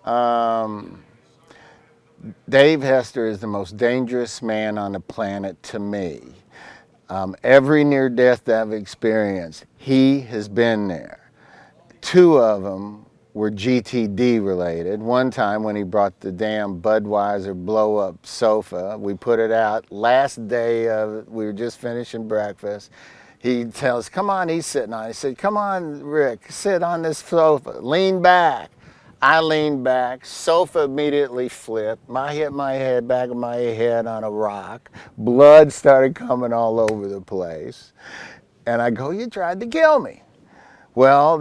Um, Dave Hester is the most dangerous man on the planet to me. Every near death that I've experienced, he has been there. Two of them were GTD related. One time when he brought the damn Budweiser blow up sofa, we put it out. Last day of, we were just finishing breakfast. He tells, come on, he's sitting on it. He said, come on, Rick, sit on this sofa, lean back. I leaned back, sofa immediately flipped. I hit my head, back of my head on a rock. Blood started coming all over the place. And I go, you tried to kill me. Well,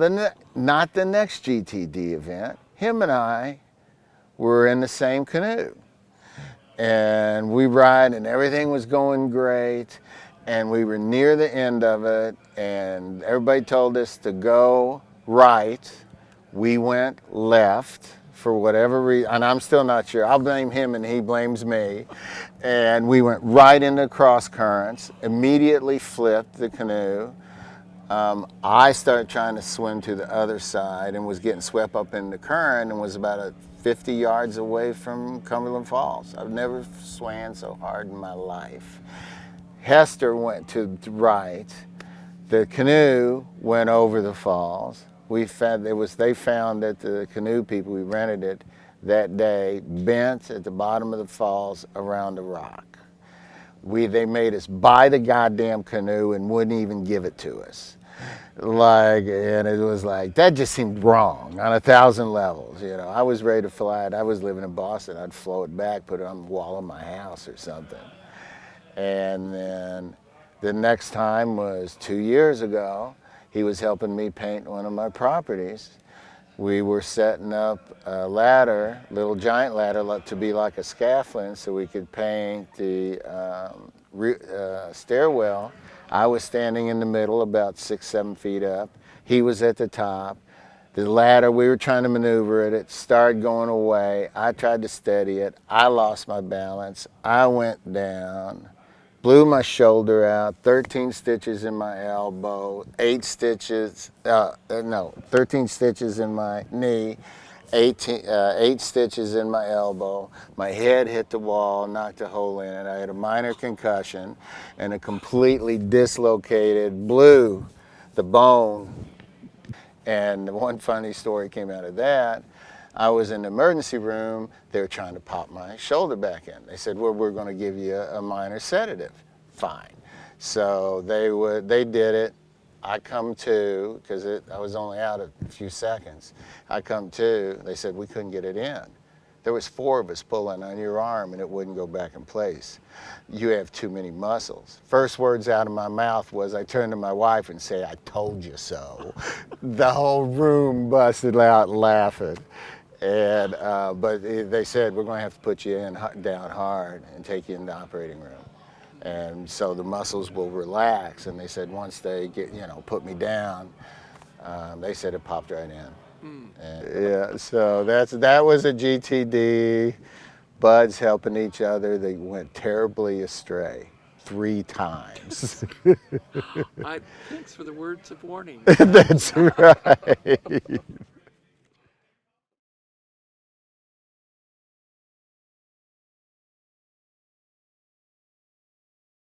not the next GTD event. Him and I were in the same canoe. And we ride and everything was going great. And we were near the end of it. And everybody told us to go right. We went left for whatever reason, and I'm still not sure. I'll blame him and he blames me. And we went right into cross currents, immediately flipped the canoe. I started trying to swim to the other side and was getting swept up in the current and was about 50 yards away from Cumberland Falls. I've never swam so hard in my life. Hester went to the right. The canoe went over the falls. They found that the canoe people, we rented it that day, bent at the bottom of the falls around a rock. They made us buy the goddamn canoe and wouldn't even give it to us. And it was like, that just seemed wrong on 1,000 levels. You know, I was ready to fly it. I was living in Boston. I'd flow it back, put it on the wall of my house or something. And then the next time was 2 years ago. He was helping me paint one of my properties. We were setting up a ladder, little giant ladder, to be like a scaffolding so we could paint the stairwell. I was standing in the middle, about 6, 7 feet up. He was at the top. The ladder, we were trying to maneuver it. It started going away. I tried to steady it. I lost my balance. I went down. Blew my shoulder out, 13 stitches in my elbow, 13 stitches in my knee, 8 stitches in my elbow. My head hit the wall, knocked a hole in it. I had a minor concussion and a completely dislocated, blew the bone. And one funny story came out of that. I was in the emergency room. They were trying to pop my shoulder back in. They said, well, we're going to give you a minor sedative. Fine. So they did it. I come to, because I was only out a few seconds. I come to, they said we couldn't get it in. There was 4 of us pulling on your arm and it wouldn't go back in place. You have too many muscles. First words out of my mouth was I turned to my wife and say, I told you so. The whole room busted out laughing. And, but they said, we're going to have to put you down hard and take you in the operating room. And so the muscles will relax. And they said once they put me down, they said it popped right in. And, yeah, so that was a GTD. Buds helping each other. They went terribly astray 3 times. Thanks for the words of warning. That's right.